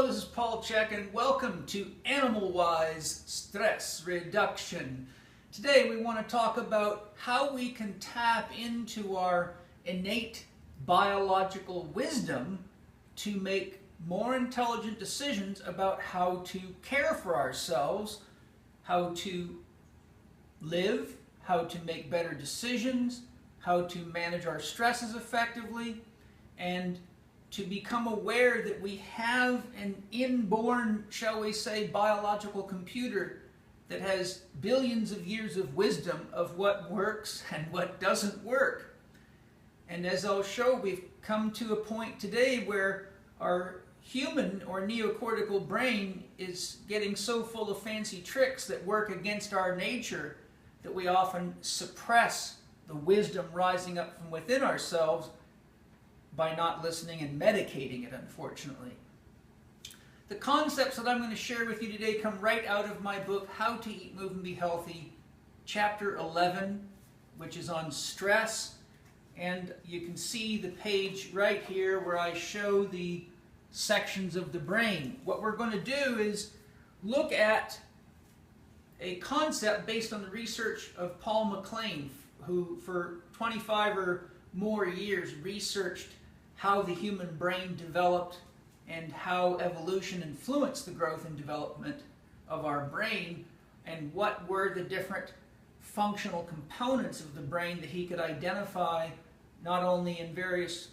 Hello, this is Chek, and welcome to Animal-Wise Stress Reduction. Today we want to talk about how we can tap into our innate biological wisdom to make more intelligent decisions about how to care for ourselves, how to live, how to make better decisions, how to manage our stresses effectively, and to become aware that we have an inborn, shall we say, biological computer that has billions of years of wisdom of what works and what doesn't work. And as I'll show, we've come to a point today where our human or neocortical brain is getting so full of fancy tricks that work against our nature that we often suppress the wisdom rising up from within ourselves by not listening and medicating it, unfortunately. The concepts that I'm going to share with you today come right out of my book, How to Eat, Move, and Be Healthy, Chapter 11, which is on stress. And you can see the page right here where I show the sections of the brain. What we're going to do is look at a concept based on the research of Paul MacLean, who for 25 or more years researched how the human brain developed and how evolution influenced the growth and development of our brain, and what were the different functional components of the brain that he could identify not only in various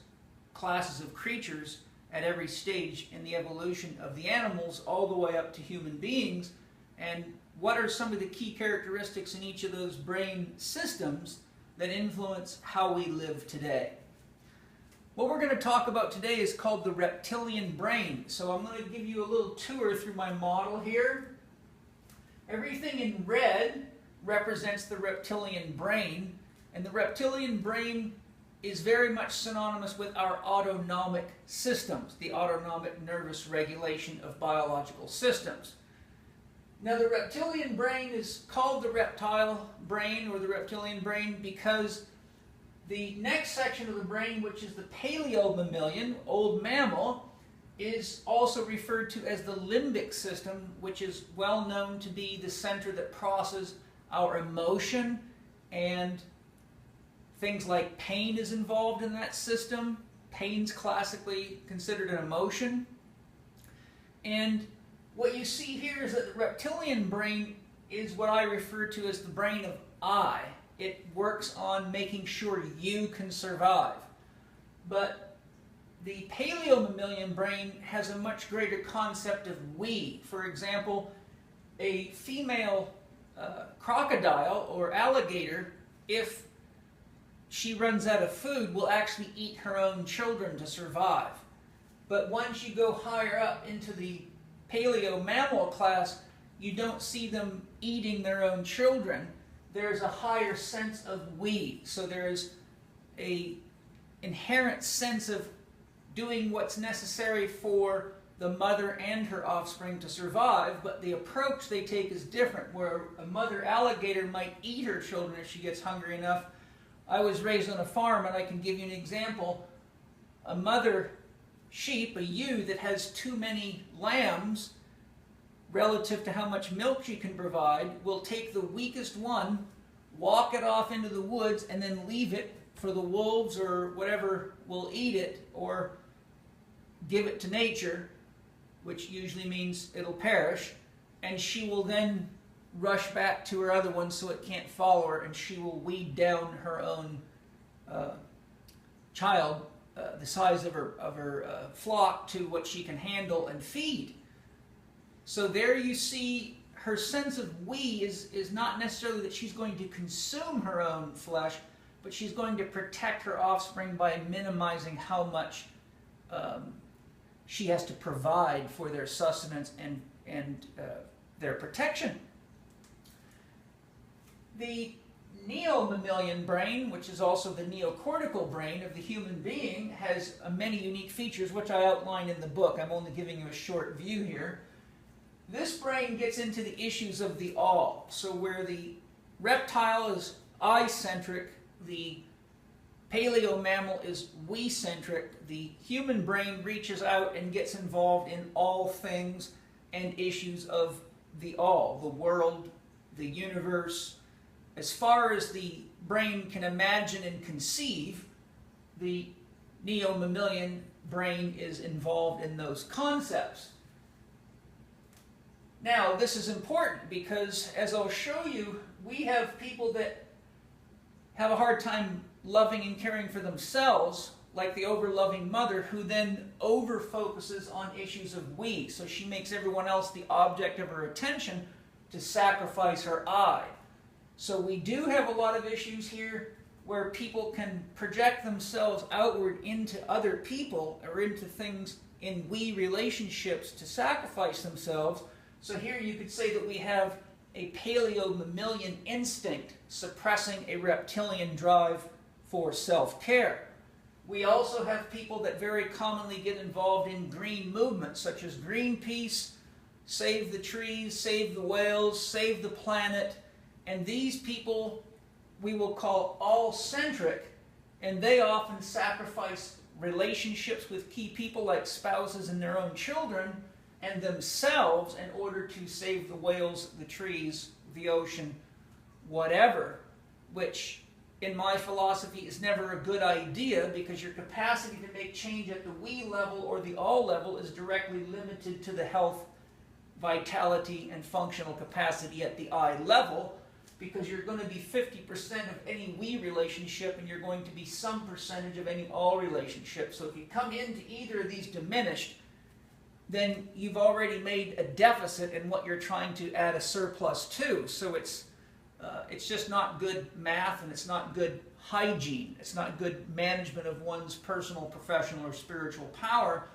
classes of creatures at every stage in the evolution of the animals all the way up to human beings, and what are some of the key characteristics in each of those brain systems that influence how we live today. What we're going to talk about today is called the reptilian brain. So I'm going to give you a little tour through my model here. Everything in red represents the reptilian brain, and the reptilian brain is very much synonymous with our autonomic systems, the autonomic nervous regulation of biological systems. Now, the reptilian brain is called the reptile brain or the reptilian brain because the next section of the brain, which is the paleomammalian, old mammal, is also referred to as the limbic system, which is well known to be the center that processes our emotion, and things like pain is involved in that system. Pain's classically considered an emotion. And what you see here is that the reptilian brain is what I refer to as the brain of I. It works on making sure you can survive. But the paleomammalian brain has a much greater concept of we. For example, a female crocodile or alligator, if she runs out of food, will actually eat her own children to survive. But once you go higher up into the paleo-mammal class, you don't see them eating their own children. There's a higher sense of we. So there's an inherent sense of doing what's necessary for the mother and her offspring to survive, but the approach they take is different, where a mother alligator might eat her children if she gets hungry enough. I was raised on a farm, and I can give you an example. A mother sheep, a ewe that has too many lambs relative to how much milk she can provide, will take the weakest one, walk it off into the woods, and then leave it for the wolves or whatever will eat it, or give it to nature, which usually means it'll perish, and she will then rush back to her other one so it can't follow her, and she will weed down her own child the size of her flock to what she can handle and feed. So there you see her sense of we is not necessarily that she's going to consume her own flesh, but she's going to protect her offspring by minimizing how much she has to provide for their sustenance and their protection. The neomammalian brain, which is also the neocortical brain of the human being, has many unique features, which I outline in the book. I'm only giving you a short view here. This brain gets into the issues of the all. So where the reptile is I-centric, the Paleo-mammal is we-centric. The human brain reaches out and gets involved in all things and issues of the all, the world, the universe. As far as the brain can imagine and conceive, the neo-mammalian brain is involved in those concepts. Now, this is important because, as I'll show you, we have people that have a hard time loving and caring for themselves, like the over-loving mother, who then over-focuses on issues of we. So she makes everyone else the object of her attention to sacrifice her I. So we do have a lot of issues here where people can project themselves outward into other people or into things in we relationships to sacrifice themselves. So here you could say that we have a paleo-mammalian instinct suppressing a reptilian drive for self-care. We also have people that very commonly get involved in green movements such as Greenpeace, Save the Trees, Save the Whales, Save the Planet, and these people we will call all-centric, and they often sacrifice relationships with key people like spouses and their own children and themselves in order to save the whales, the trees, the ocean, whatever, which in my philosophy is never a good idea because your capacity to make change at the we level or the all level is directly limited to the health, vitality, and functional capacity at the I level, because you're going to be 50% of any we relationship and you're going to be some percentage of any all relationship. So if you come into either of these diminished, then you've already made a deficit in what you're trying to add a surplus to. So it's just not good math, and it's not good hygiene. It's not good management of one's personal, professional, or spiritual power,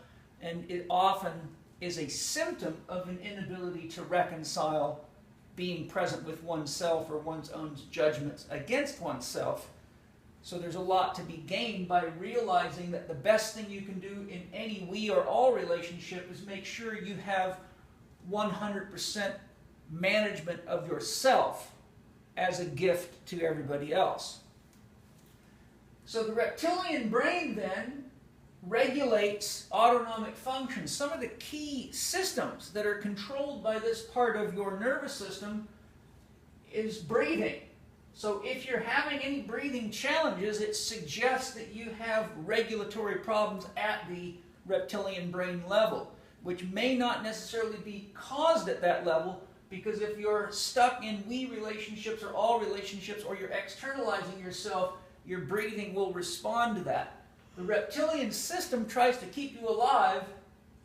and it often is a symptom of an inability to reconcile being present with oneself or one's own judgments against oneself. So there's a lot to be gained by realizing that the best thing you can do in any we or all relationship is make sure you have 100% management of yourself as a gift to everybody else. So the reptilian brain then regulates autonomic functions. Some of the key systems that are controlled by this part of your nervous system is breathing. So if you're having any breathing challenges, it suggests that you have regulatory problems at the reptilian brain level, which may not necessarily be caused at that level, because if you're stuck in we relationships or all relationships, or you're externalizing yourself, your breathing will respond to that. The reptilian system tries to keep you alive,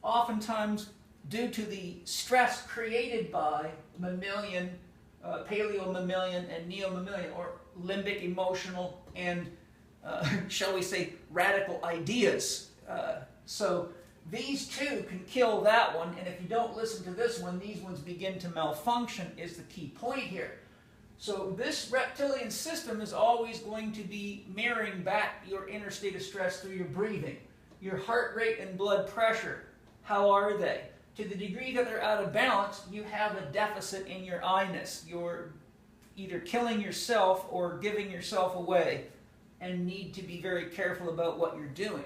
oftentimes due to the stress created by mammalian, paleo-mammalian, and neo-mammalian, or limbic, emotional, and, shall we say, radical ideas. So these two can kill that one, and if you don't listen to this one, these ones begin to malfunction, is the key point here. So this reptilian system is always going to be mirroring back your inner state of stress through your breathing. Your heart rate and blood pressure, how are they? To the degree that they're out of balance, you have a deficit in your I-ness. You're either killing yourself or giving yourself away, and need to be very careful about what you're doing.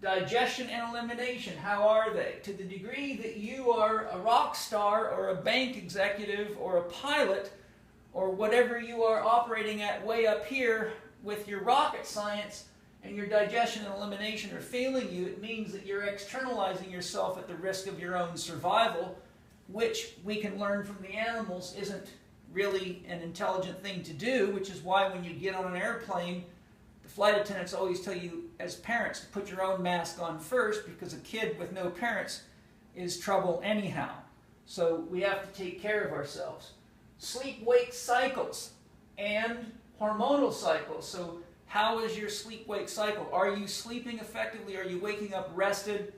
Digestion and elimination, how are they? To the degree that you are a rock star or a bank executive or a pilot, or whatever you are operating at way up here with your rocket science, and your digestion and elimination are failing you, it means that you're externalizing yourself at the risk of your own survival, which we can learn from the animals isn't really an intelligent thing to do, which is why when you get on an airplane, the flight attendants always tell you as parents to put your own mask on first, because a kid with no parents is trouble anyhow. So we have to take care of ourselves. Sleep-wake cycles and hormonal cycles. So how is your sleep-wake cycle? Are you sleeping effectively? Are you waking up rested?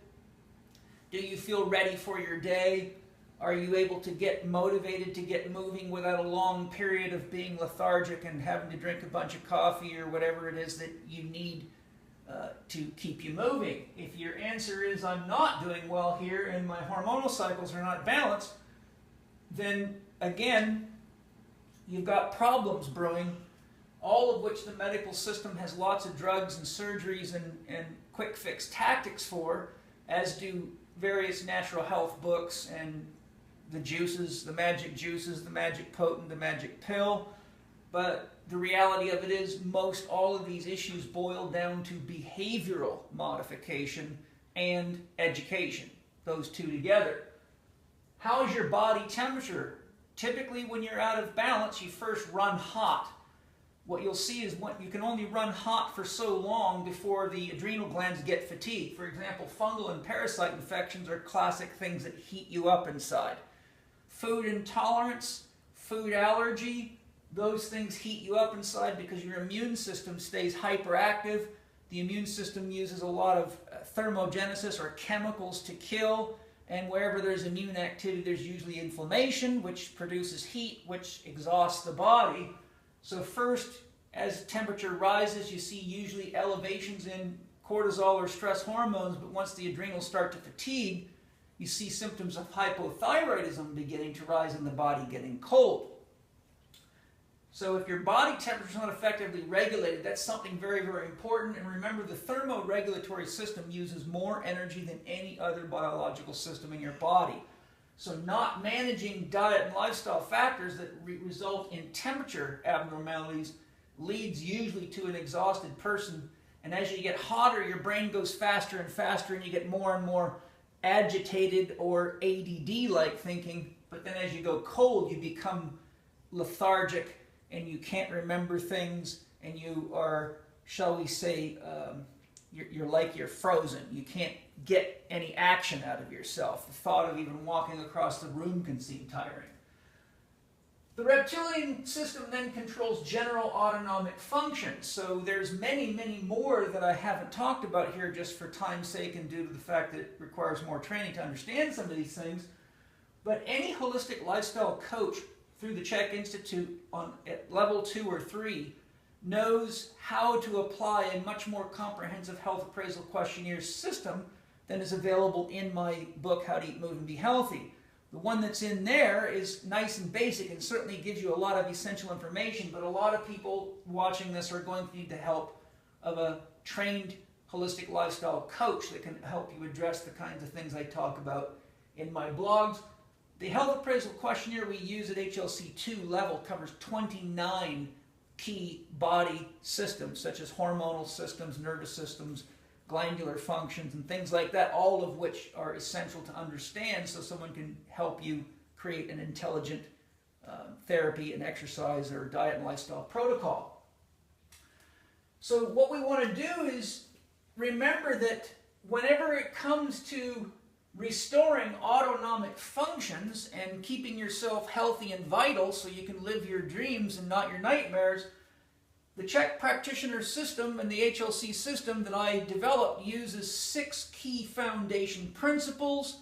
Do you feel ready for your day? Are you able to get motivated to get moving without a long period of being lethargic and having to drink a bunch of coffee or whatever it is that you need to keep you moving? If your answer is, I'm not doing well here and my hormonal cycles are not balanced, then again, you've got problems brewing all of which the medical system has lots of drugs and surgeries and quick fix tactics for, as do various natural health books and the juices, the magic potent, the magic pill. But the reality of it is most all of these issues boil down to behavioral modification and education, those two together. How is your body temperature? Typically when you're out of balance, you first run hot. What you'll see is you can only run hot for so long before the adrenal glands get fatigued. For example, fungal and parasite infections are classic things that heat you up inside. Food intolerance, food allergy, those things heat you up inside because your immune system stays hyperactive. The immune system uses a lot of thermogenesis or chemicals to kill, and wherever there's immune activity, there's usually inflammation, which produces heat, which exhausts the body. So first, as temperature rises, you see usually elevations in cortisol or stress hormones, but once the adrenals start to fatigue, you see symptoms of hypothyroidism beginning to rise in the body, getting cold. So if your body temperature is not effectively regulated, that's something very, very important. And remember, the thermoregulatory system uses more energy than any other biological system in your body. So not managing diet and lifestyle factors that result in temperature abnormalities leads usually to an exhausted person. And as you get hotter, your brain goes faster and faster, and you get more and more agitated or ADD-like thinking. But then as you go cold, you become lethargic, and you can't remember things, and you are, shall we say, you're like you're frozen. You can't get any action out of yourself. The thought of even walking across the room can seem tiring. The reptilian system then controls general autonomic functions. So there's many, many more that I haven't talked about here just for time's sake and due to the fact that it requires more training to understand some of these things. But any holistic lifestyle coach through the Chek Institute at level 2 or 3 knows how to apply a much more comprehensive health appraisal questionnaire system than is available in my book, How to Eat, Move, and Be Healthy. The one that's in there is nice and basic and certainly gives you a lot of essential information, but a lot of people watching this are going to need the help of a trained holistic lifestyle coach that can help you address the kinds of things I talk about in my blogs. The health appraisal questionnaire we use at HLC2 level covers 29 key body systems, such as hormonal systems, nervous systems, glandular functions, and things like that, all of which are essential to understand so someone can help you create an intelligent therapy and exercise or diet and lifestyle protocol. So what we want to do is remember that whenever it comes to restoring autonomic functions and keeping yourself healthy and vital so you can live your dreams and not your nightmares, the Chek practitioner system and the HLC system that I developed uses 6 key foundation principles.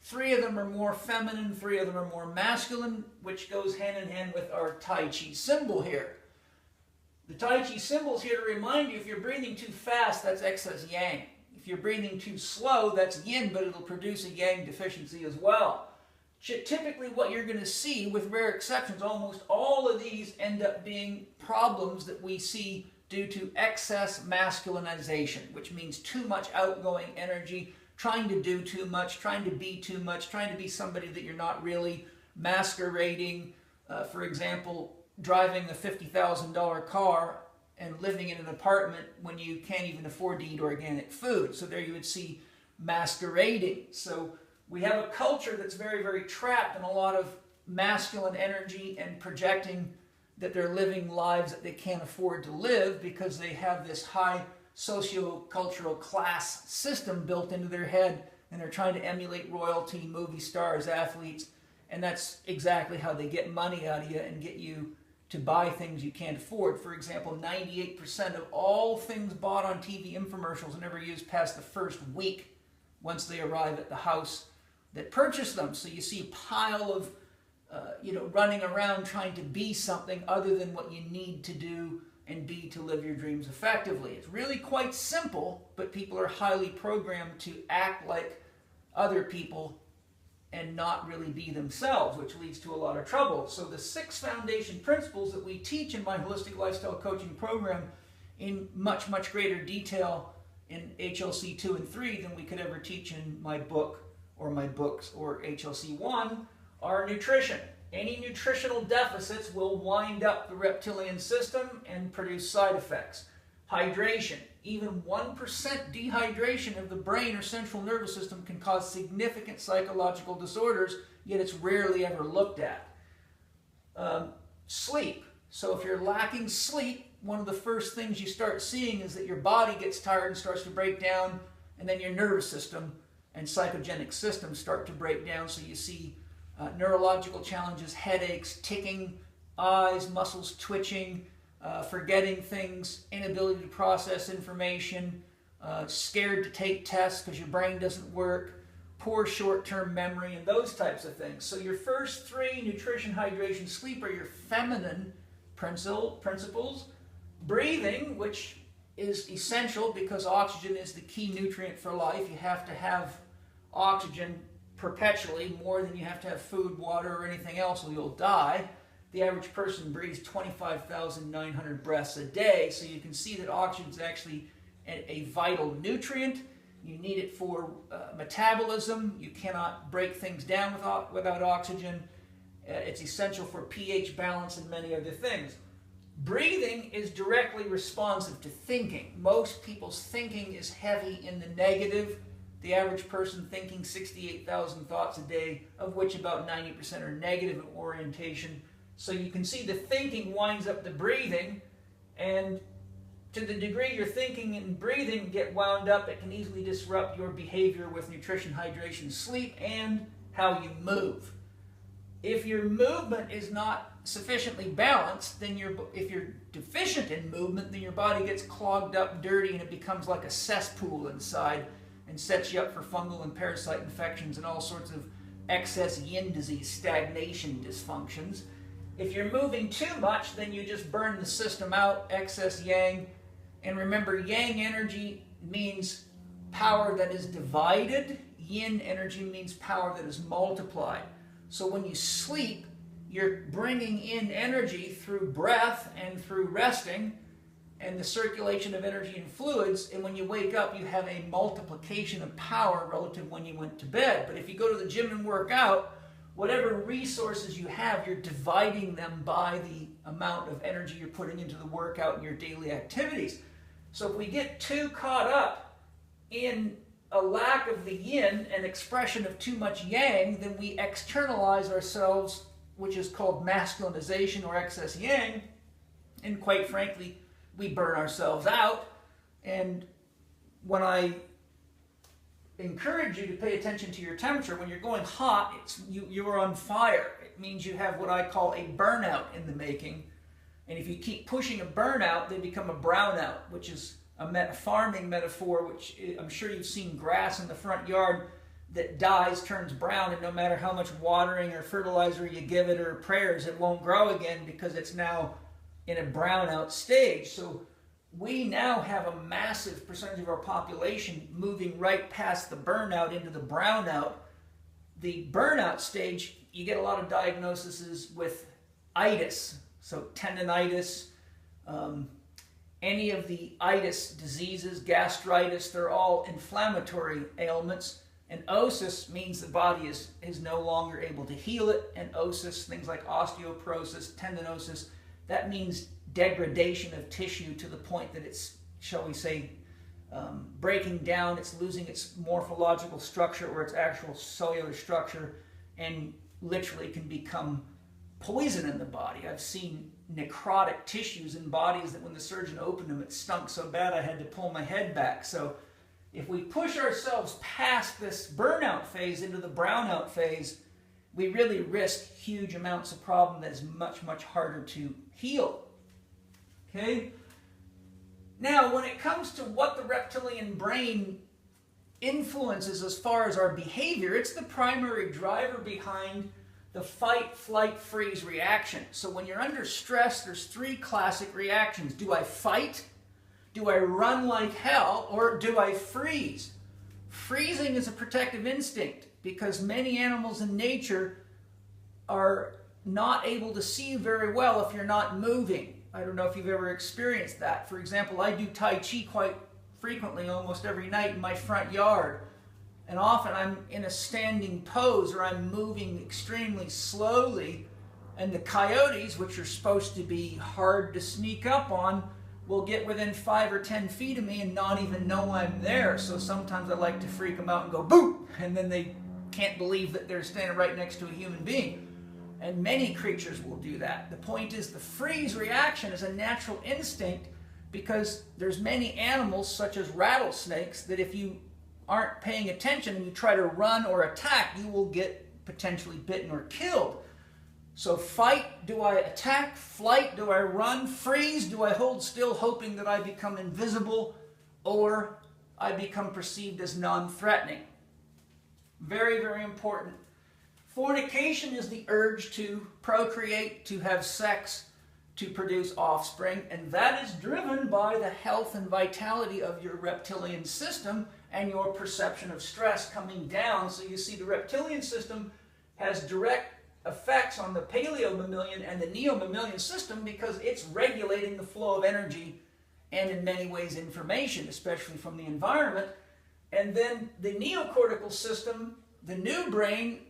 3 of them are more feminine, 3 of them are more masculine, which goes hand in hand with our Tai Chi symbol here. The Tai Chi symbol is here to remind you if you're breathing too fast, that's excess yang. If you're breathing too slow, that's yin, but it'll produce a yang deficiency as well. Typically what you're going to see, with rare exceptions, almost all of these end up being problems that we see due to excess masculinization, which means too much outgoing energy, trying to do too much, trying to be somebody that you're not really, masquerading. For example, driving a $50,000 car and living in an apartment when you can't even afford to eat organic food. So there you would see masquerading. So we have a culture that's very, very trapped in a lot of masculine energy and projecting that they're living lives that they can't afford to live because they have this high socio-cultural class system built into their head, and they're trying to emulate royalty, movie stars, athletes, and that's exactly how they get money out of you and get you to buy things you can't afford. For example, 98% of all things bought on TV infomercials are never used past the first week once they arrive at the house that purchased them. So you see a pile of running around trying to be something other than what you need to do and be to live your dreams effectively. It's really quite simple, but people are highly programmed to act like other people and not really be themselves, which leads to a lot of trouble. So the 6 foundation principles that we teach in my holistic lifestyle coaching program in much, much greater detail in HLC 2 and 3 than we could ever teach in my book or my books or HLC 1 are nutrition. Any nutritional deficits will wind up the reptilian system and produce side effects. Hydration. Even 1% dehydration of the brain or central nervous system can cause significant psychological disorders, yet it's rarely ever looked at. Sleep. So if you're lacking sleep, one of the first things you start seeing is that your body gets tired and starts to break down, and then your nervous system and psychogenic systems start to break down. So you see neurological challenges, headaches, ticking, eyes, muscles twitching, forgetting things, inability to process information, scared to take tests because your brain doesn't work, poor short-term memory, and those types of things. So your first 3, nutrition, hydration, sleep, are your feminine principles. Breathing, which is essential because oxygen is the key nutrient for life. You have to have oxygen perpetually, more than you have to have food, water, or anything else, or you'll die. The average person breathes 25,900 breaths a day, so you can see that oxygen is actually a vital nutrient. You need it for metabolism. You cannot break things down without oxygen. It's essential for pH balance and many other things. Breathing is directly responsive to thinking. Most people's thinking is heavy in the negative. The average person thinking 68,000 thoughts a day, of which about 90% are negative in orientation. So you can see the thinking winds up the breathing, and to the degree your thinking and breathing get wound up, it can easily disrupt your behavior with nutrition, hydration, sleep, and how you move. If your movement is not sufficiently balanced, then if you're deficient in movement, then your body gets clogged up, dirty, and it becomes like a cesspool inside and sets you up for fungal and parasite infections and all sorts of excess yin disease, stagnation dysfunctions. If you're moving too much, then you just burn the system out, excess yang. And remember, yang energy means power that is divided. Yin energy means power that is multiplied. So when you sleep, you're bringing in energy through breath and through resting and the circulation of energy and fluids. And when you wake up, you have a multiplication of power relative when you went to bed. But if you go to the gym and work out, whatever resources you have, you're dividing them by the amount of energy you're putting into the workout and your daily activities. So if we get too caught up in a lack of the yin and expression of too much yang, then we externalize ourselves, which is called masculinization or excess yang, and quite frankly, we burn ourselves out. And when I encourage you to pay attention to your temperature, when you're going hot, you're on fire. It means you have what I call a burnout in the making. And if you keep pushing a burnout, they become a brownout, which is a farming metaphor, which I'm sure you've seen grass in the front yard that dies, turns brown, and no matter how much watering or fertilizer you give it or prayers, it won't grow again because it's now in a brownout stage. So we now have a massive percentage of our population moving right past the burnout into the brownout. The burnout stage, you get a lot of diagnoses with itis, so tendinitis, any of the itis diseases, gastritis, they're all inflammatory ailments. And osis means the body is no longer able to heal it. And osis, things like osteoporosis, tendinosis, that means degradation of tissue to the point that it's, shall we say, breaking down, it's losing its morphological structure or its actual cellular structure, and literally can become poison in the body. I've seen necrotic tissues in bodies that when the surgeon opened them, it stunk so bad I had to pull my head back. So if we push ourselves past this burnout phase into the brownout phase, we really risk huge amounts of problem that is much, much harder to heal. Okay? Now, when it comes to what the reptilian brain influences as far as our behavior, it's the primary driver behind the fight, flight, freeze reaction. So when you're under stress, there's 3 classic reactions. Do I fight? Do I run like hell? Or do I freeze? Freezing is a protective instinct. because many animals in nature are not able to see very well if you're not moving. I don't know if you've ever experienced that. For example, I do Tai Chi quite frequently, almost every night in my front yard. And often I'm in a standing pose or I'm moving extremely slowly. And the coyotes, which are supposed to be hard to sneak up on, will get within 5 or 10 feet of me and not even know I'm there. So sometimes I like to freak them out and go, boo! And then they can't believe that they're standing right next to a human being. And many creatures will do that. The point is the freeze reaction is a natural instinct because there's many animals, such as rattlesnakes, that if you aren't paying attention and you try to run or attack, you will get potentially bitten or killed. So fight, do I attack? Flight, do I run? Freeze, do I hold still hoping that I become invisible or I become perceived as non-threatening? Very, very important. Fornication is the urge to procreate, to have sex, to produce offspring, and that is driven by the health and vitality of your reptilian system and your perception of stress coming down. So you see the reptilian system has direct effects on the paleo-mammalian and the neo-mammalian system because it's regulating the flow of energy and in many ways information, especially from the environment. And then the neocortical system, the new brain,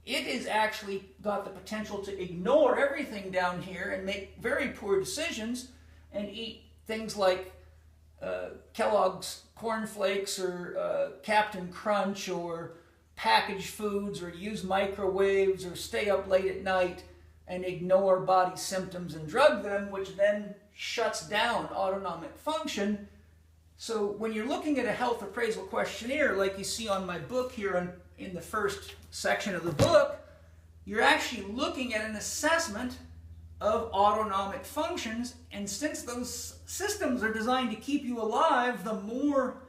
it is actually got the potential to ignore everything down here and make very poor decisions and eat things like Kellogg's Corn Flakes or Captain Crunch or packaged foods or use microwaves or stay up late at night and ignore body symptoms and drug them, which then shuts down autonomic function. So when you're looking at a health appraisal questionnaire like you see on my book here in the first section of the book, you're actually looking at an assessment of autonomic functions, and since those systems are designed to keep you alive, the more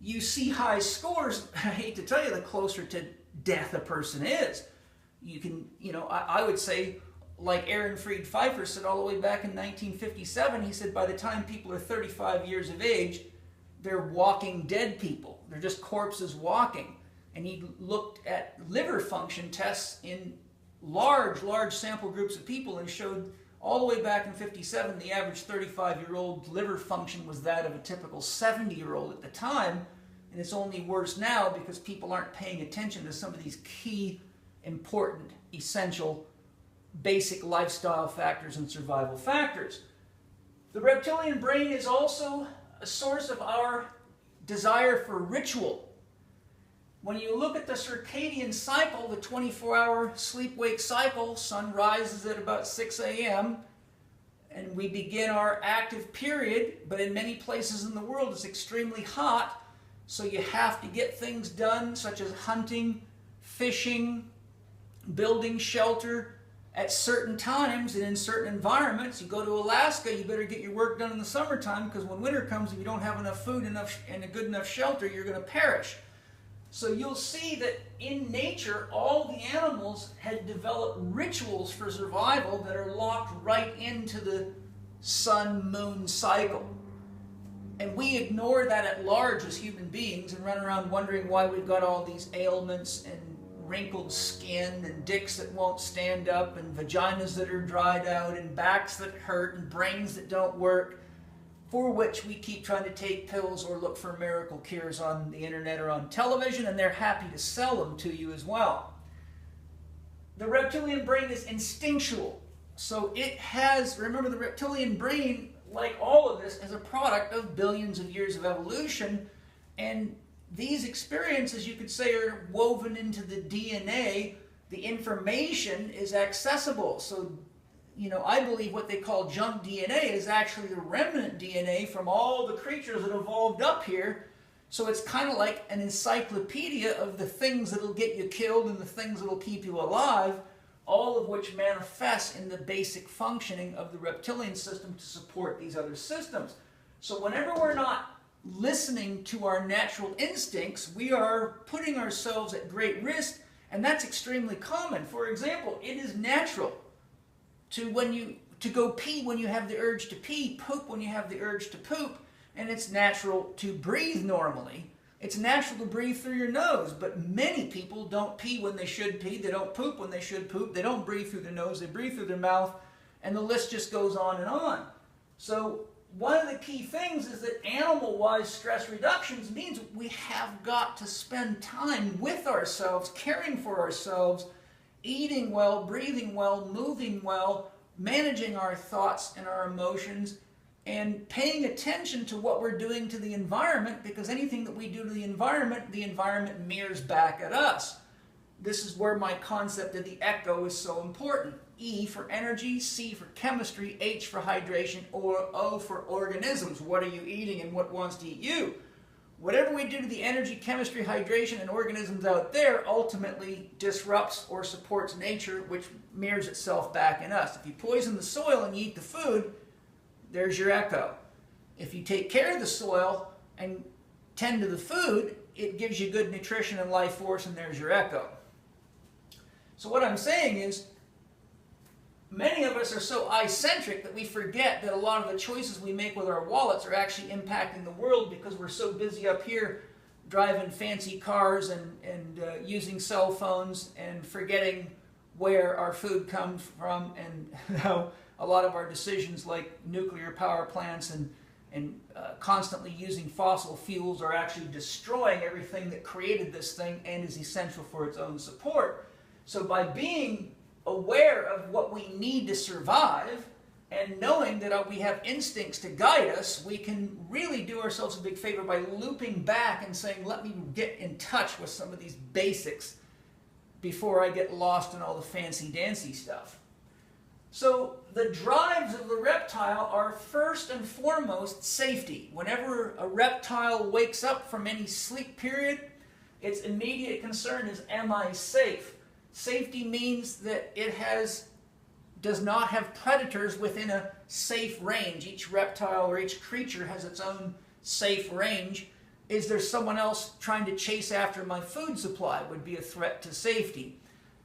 you see high scores, I hate to tell you, the closer to death a person is. You can, I would say, like Aaron Fried Pfeiffer said all the way back in 1957, he said by the time people are 35 years of age, they're walking dead people. They're just corpses walking. And he looked at liver function tests in large sample groups of people and showed all the way back in 57, the average 35-year-old liver function was that of a typical 70-year-old at the time. And it's only worse now because people aren't paying attention to some of these key, important, essential, basic lifestyle factors and survival factors. The reptilian brain is also a source of our desire for ritual. When you look at the circadian cycle, the 24-hour sleep-wake cycle, sun rises at about 6 a.m., and we begin our active period, but in many places in the world it's extremely hot, so you have to get things done such as hunting, fishing, building shelter at certain times and in certain environments. You go to Alaska, you better get your work done in the summertime because when winter comes, if you don't have enough food and a good enough shelter, you're going to perish. So you'll see that in nature, all the animals had developed rituals for survival that are locked right into the sun-moon cycle. And we ignore that at large as human beings and run around wondering why we've got all these ailments and wrinkled skin and dicks that won't stand up and vaginas that are dried out and backs that hurt and brains that don't work, for which we keep trying to take pills or look for miracle cures on the internet or on television, and they're happy to sell them to you as well. The reptilian brain is instinctual. So it has, remember, the reptilian brain, like all of this, is a product of billions of years of evolution, and these experiences, you could say, are woven into the DNA. The information is accessible. So I believe what they call junk DNA is actually the remnant DNA from all the creatures that evolved up here. So it's kind of like an encyclopedia of the things that'll get you killed and the things that'll keep you alive, all of which manifest in the basic functioning of the reptilian system to support these other systems. So whenever we're not listening to our natural instincts, we are putting ourselves at great risk, and that's extremely common. For example, it is natural to go pee when you have the urge to pee, poop when you have the urge to poop, and it's natural to breathe normally. It's natural to breathe through your nose, but many people don't pee when they should pee, they don't poop when they should poop, they don't breathe through their nose, they breathe through their mouth, and the list just goes on and on. So one of the key things is that animal-wise stress reductions means we have got to spend time with ourselves, caring for ourselves, eating well, breathing well, moving well, managing our thoughts and our emotions, and paying attention to what we're doing to the environment, because anything that we do to the environment mirrors back at us. This is where my concept of the echo is so important. E for energy, C for chemistry, H for hydration, or O for organisms. What are you eating and what wants to eat you? Whatever we do to the energy, chemistry, hydration, and organisms out there ultimately disrupts or supports nature, which mirrors itself back in us. If you poison the soil and you eat the food, there's your echo. If you take care of the soil and tend to the food, it gives you good nutrition and life force, and there's your echo. So what I'm saying is, many of us are so eye-centric that we forget that a lot of the choices we make with our wallets are actually impacting the world, because we're so busy up here driving fancy cars and using cell phones and forgetting where our food comes from, and how a lot of our decisions like nuclear power plants and constantly using fossil fuels are actually destroying everything that created this thing and is essential for its own support. So by being aware of what we need to survive and knowing that we have instincts to guide us, we can really do ourselves a big favor by looping back and saying, let me get in touch with some of these basics before I get lost in all the fancy-dancy stuff. So the drives of the reptile are first and foremost safety. Whenever a reptile wakes up from any sleep period, its immediate concern is, am I safe? Safety means that it does not have predators within a safe range. Each reptile or each creature has its own safe range. Is there someone else trying to chase after my food supply would be a threat to safety.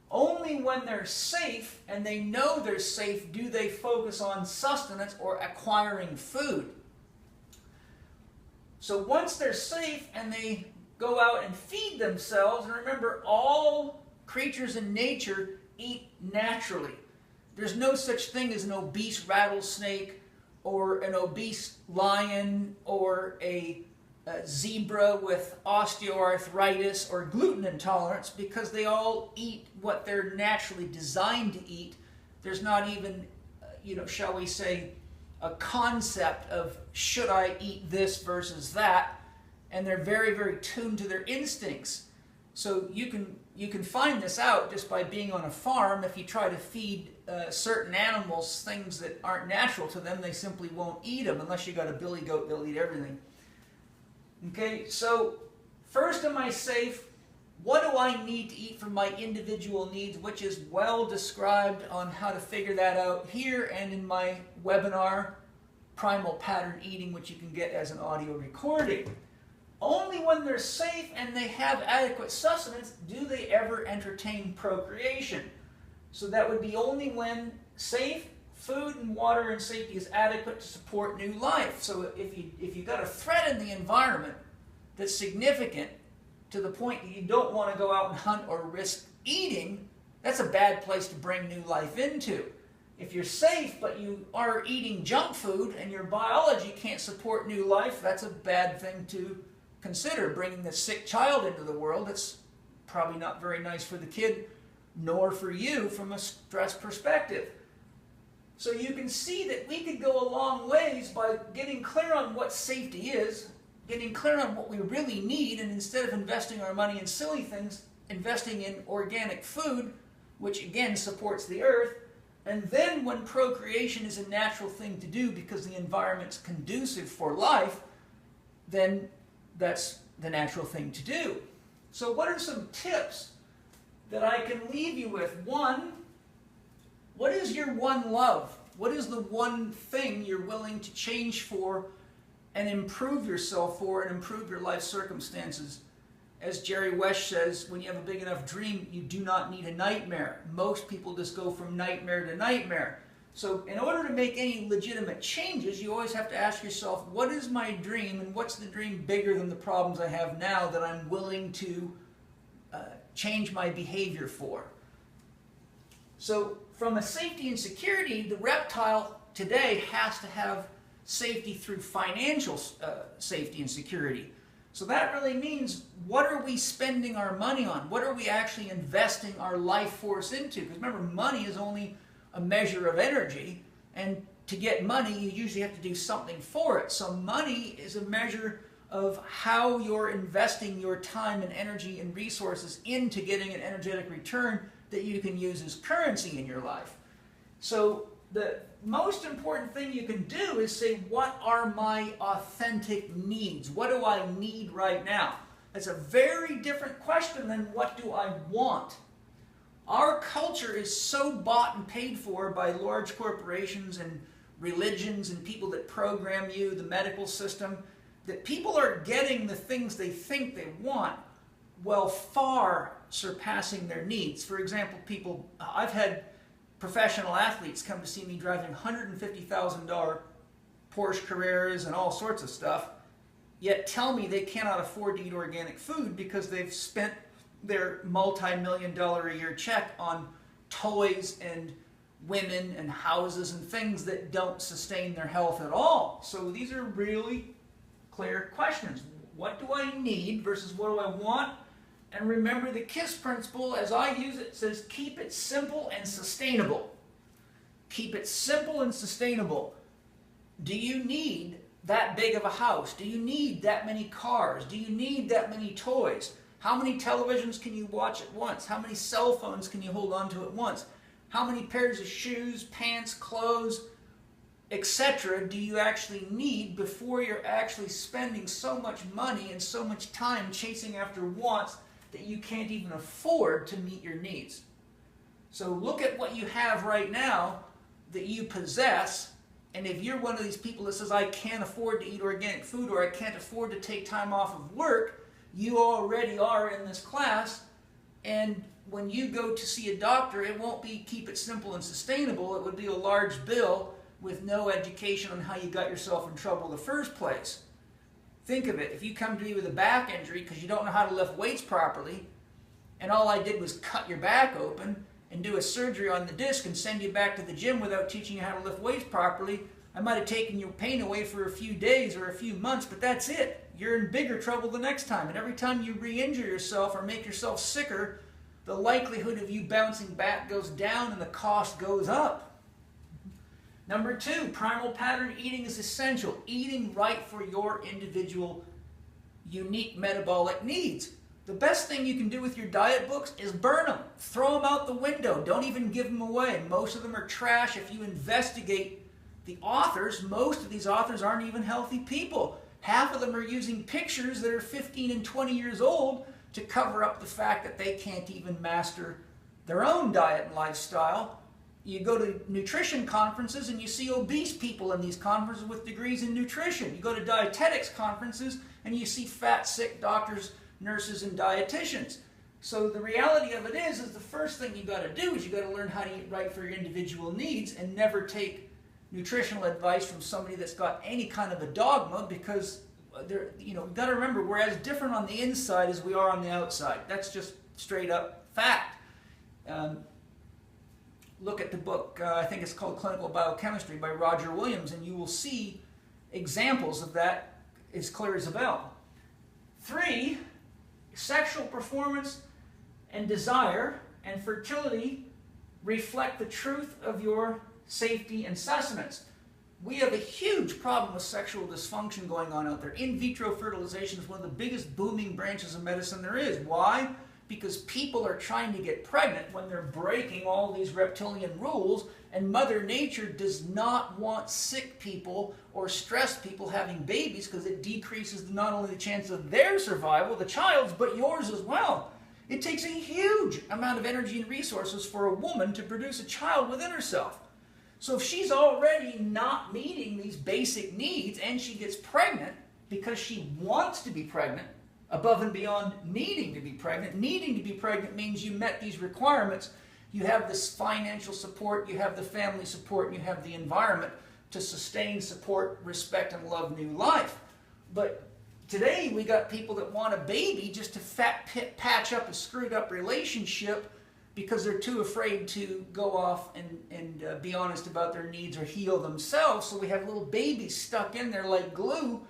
Only when they're safe and they know they're safe do they focus on sustenance or acquiring food. So once they're safe and they go out and feed themselves, and remember, all creatures in nature eat naturally. There's no such thing as an obese rattlesnake or an obese lion or a zebra with osteoarthritis or gluten intolerance, because they all eat what they're naturally designed to eat. There's not even, shall we say, a concept of should I eat this versus that, and they're very, very tuned to their instincts. So you can find this out just by being on a farm. If you try to feed certain animals things that aren't natural to them, they simply won't eat them unless you got a billy goat that'll eat everything. Okay, so first, am I safe? What do I need to eat for my individual needs, which is well described on how to figure that out here and in my webinar, Primal Pattern Eating, which you can get as an audio recording. Only when they're safe and they have adequate sustenance do they ever entertain procreation. So that would be only when safe food and water and safety is adequate to support new life. So if you've got a threat in the environment that's significant to the point that you don't want to go out and hunt or risk eating, that's a bad place to bring new life into. If you're safe but you are eating junk food and your biology can't support new life, that's a bad thing to consider. Bringing a sick child into the world, it's probably not very nice for the kid nor for you from a stress perspective. So you can see that we could go a long ways by getting clear on what safety is, getting clear on what we really need, and instead of investing our money in silly things, investing in organic food, which again supports the earth. And then when procreation is a natural thing to do because the environment's conducive for life, then that's the natural thing to do. So what are some tips that I can leave you with? One, what is your one love? What is the one thing you're willing to change for and improve yourself for and improve your life circumstances? As Jerry West says, when you have a big enough dream, you do not need a nightmare. Most people just go from nightmare to nightmare. So in order to make any legitimate changes, you always have to ask yourself, what is my dream, and what's the dream bigger than the problems I have now that I'm willing to change my behavior for? So from a safety and security, the reptile today has to have safety through financial safety and security. So that really means, what are we spending our money on? What are we actually investing our life force into? Because remember, money is only a measure of energy, and to get money, you usually have to do something for it. So money is a measure of how you're investing your time and energy and resources into getting an energetic return that you can use as currency in your life. So the most important thing you can do is say, what are my authentic needs? What do I need right now? That's a very different question than what do I want. Our culture is so bought and paid for by large corporations and religions and people that program you, the medical system, that people are getting the things they think they want while far surpassing their needs. For example, I've had professional athletes come to see me driving $150,000 Porsche Carreras and all sorts of stuff, yet tell me they cannot afford to eat organic food because they've spent their multi-million-dollar a year check on toys and women and houses and things that don't sustain their health at all. So these are really clear questions. What do I need versus what do I want? And remember, the KISS principle, as I use it, says keep it simple and sustainable. Keep it simple and sustainable. Do you need that big of a house? Do you need that many cars? Do you need that many toys? How many televisions can you watch at once? How many cell phones can you hold on to at once? How many pairs of shoes, pants, clothes, etc. do you actually need before you're actually spending so much money and so much time chasing after wants that you can't even afford to meet your needs? So look at what you have right now that you possess, and if you're one of these people that says, I can't afford to eat organic food, or I can't afford to take time off of work, you already are in this class, and when you go to see a doctor, it won't be keep it simple and sustainable. It would be a large bill with no education on how you got yourself in trouble in the first place. Think of it. If you come to me with a back injury because you don't know how to lift weights properly, and all I did was cut your back open and do a surgery on the disc and send you back to the gym without teaching you how to lift weights properly, I might have taken your pain away for a few days or a few months, but that's it. You're in bigger trouble the next time. And every time you re-injure yourself or make yourself sicker, the likelihood of you bouncing back goes down and the cost goes up. Number 2, primal pattern eating is essential. Eating right for your individual, unique metabolic needs. The best thing you can do with your diet books is burn them. Throw them out the window. Don't even give them away. Most of them are trash. If you investigate the authors, most of these authors aren't even healthy people. Half of them are using pictures that are 15 and 20 years old to cover up the fact that they can't even master their own diet and lifestyle. You go to nutrition conferences and you see obese people in these conferences with degrees in nutrition. You go to dietetics conferences and you see fat, sick doctors, nurses, and dietitians. So the reality of it is the first thing you got to do is you got to learn how to eat right for your individual needs and never take nutritional advice from somebody that's got any kind of a dogma, because you've got to remember, we're as different on the inside as we are on the outside. That's just straight up fact. Look at the book, I think it's called Clinical Biochemistry by Roger Williams, and you will see examples of that as clear as a bell. 3, sexual performance and desire and fertility reflect the truth of your safety and sustenance. We have a huge problem with sexual dysfunction going on out there. In vitro fertilization is one of the biggest booming branches of medicine there is. Why? Because people are trying to get pregnant when they're breaking all these reptilian rules, and Mother Nature does not want sick people or stressed people having babies, because it decreases not only the chance of their survival, the child's, but yours as well. It takes a huge amount of energy and resources for a woman to produce a child within herself. So if she's already not meeting these basic needs and she gets pregnant because she wants to be pregnant, above and beyond needing to be pregnant means you met these requirements, You have this financial support, you have the family support, and you have the environment to sustain, support, respect, and love new life. But today we got people that want a baby just to patch up a screwed up relationship because they're too afraid to go off and be honest about their needs or heal themselves. So we have little babies stuck in there like glue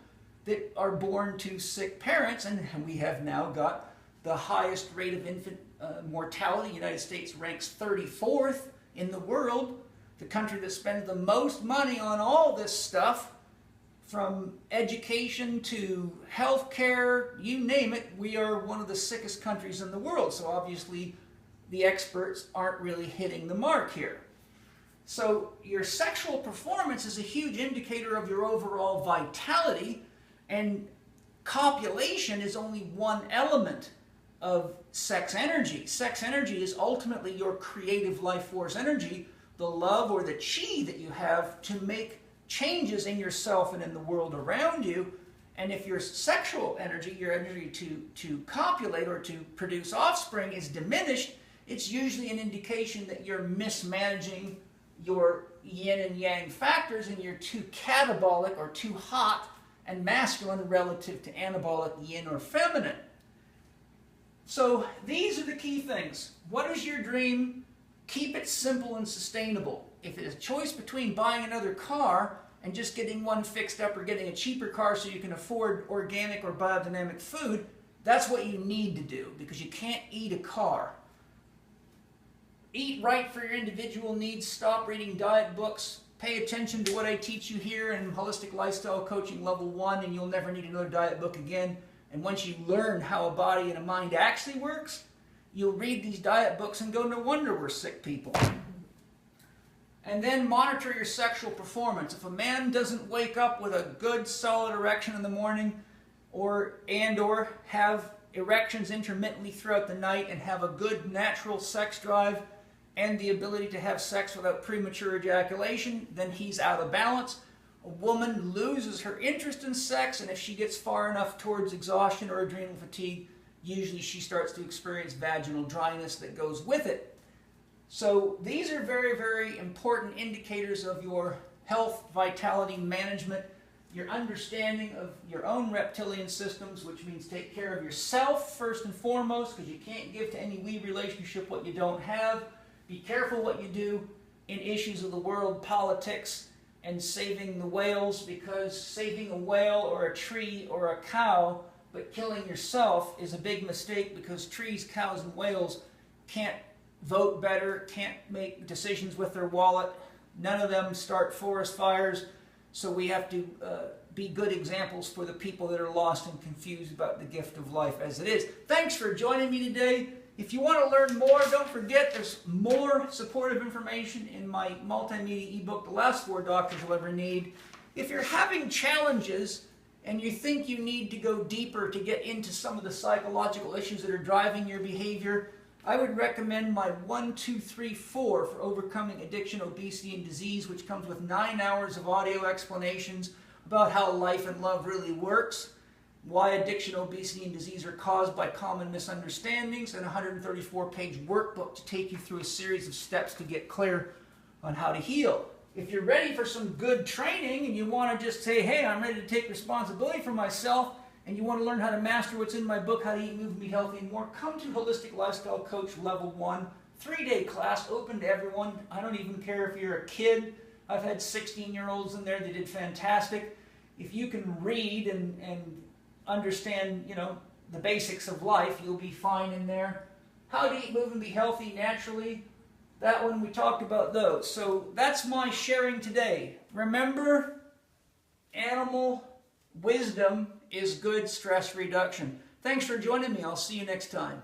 that are born to sick parents, and we have now got the highest rate of infant mortality. The United States ranks 34th in the world, the country that spends the most money on all this stuff, from education to health care, you name it. We are one of the sickest countries in the world, so obviously the experts aren't really hitting the mark here. So your sexual performance is a huge indicator of your overall vitality, and copulation is only one element of sex energy. Sex energy is ultimately your creative life force energy, the love or the chi that you have to make changes in yourself and in the world around you. And if your sexual energy, your energy to copulate or to produce offspring is diminished, it's usually an indication that you're mismanaging your yin and yang factors and you're too catabolic or too hot and masculine relative to anabolic yin or feminine. So these are the key things. What is your dream? Keep it simple and sustainable. If it's a choice between buying another car and just getting one fixed up or getting a cheaper car so you can afford organic or biodynamic food, that's what you need to do, because you can't eat a car. Eat right for your individual needs. Stop reading diet books. Pay attention to what I teach you here in Holistic Lifestyle Coaching Level 1, and you'll never need another diet book again. And once you learn how a body and a mind actually works, you'll read these diet books and go, no wonder we're sick people. And then monitor your sexual performance. If a man doesn't wake up with a good solid erection in the morning, or have erections intermittently throughout the night and have a good natural sex drive and the ability to have sex without premature ejaculation, then he's out of balance. A woman loses her interest in sex, and if she gets far enough towards exhaustion or adrenal fatigue, usually she starts to experience vaginal dryness that goes with it. So these are very, very important indicators of your health, vitality, management, your understanding of your own reptilian systems, which means take care of yourself first and foremost, because you can't give to any we relationship what you don't have. Be careful what you do in issues of the world, politics, and saving the whales, because saving a whale or a tree or a cow but killing yourself is a big mistake, because trees, cows, and whales can't vote better, can't make decisions with their wallet. None of them start forest fires. So we have to be good examples for the people that are lost and confused about the gift of life as it is. Thanks for joining me today. If you want to learn more, don't forget there's more supportive information in my multimedia ebook, The Last 4 Doctors You'll Ever Need. If you're having challenges and you think you need to go deeper to get into some of the psychological issues that are driving your behavior, I would recommend my 1, 2, 3, 4 for overcoming addiction, obesity, and disease, which comes with 9 hours of audio explanations about how life and love really works, why addiction, obesity, and disease are caused by common misunderstandings, and a 134-page workbook to take you through a series of steps to get clear on how to heal. If you're ready for some good training and you want to just say, hey, I'm ready to take responsibility for myself, and you want to learn how to master what's in my book, How to Eat, Move, and Be Healthy, and more, come to Holistic Lifestyle Coach Level 1, 3-day class, open to everyone. I don't even care if you're a kid. I've had 16-year-olds in there. They did fantastic. If you can read and understand, the basics of life, you'll be fine in there. How to Eat, Move, and Be Healthy naturally. That one, we talked about those. So that's my sharing today. Remember, animal wisdom is good stress reduction. Thanks for joining me. I'll see you next time.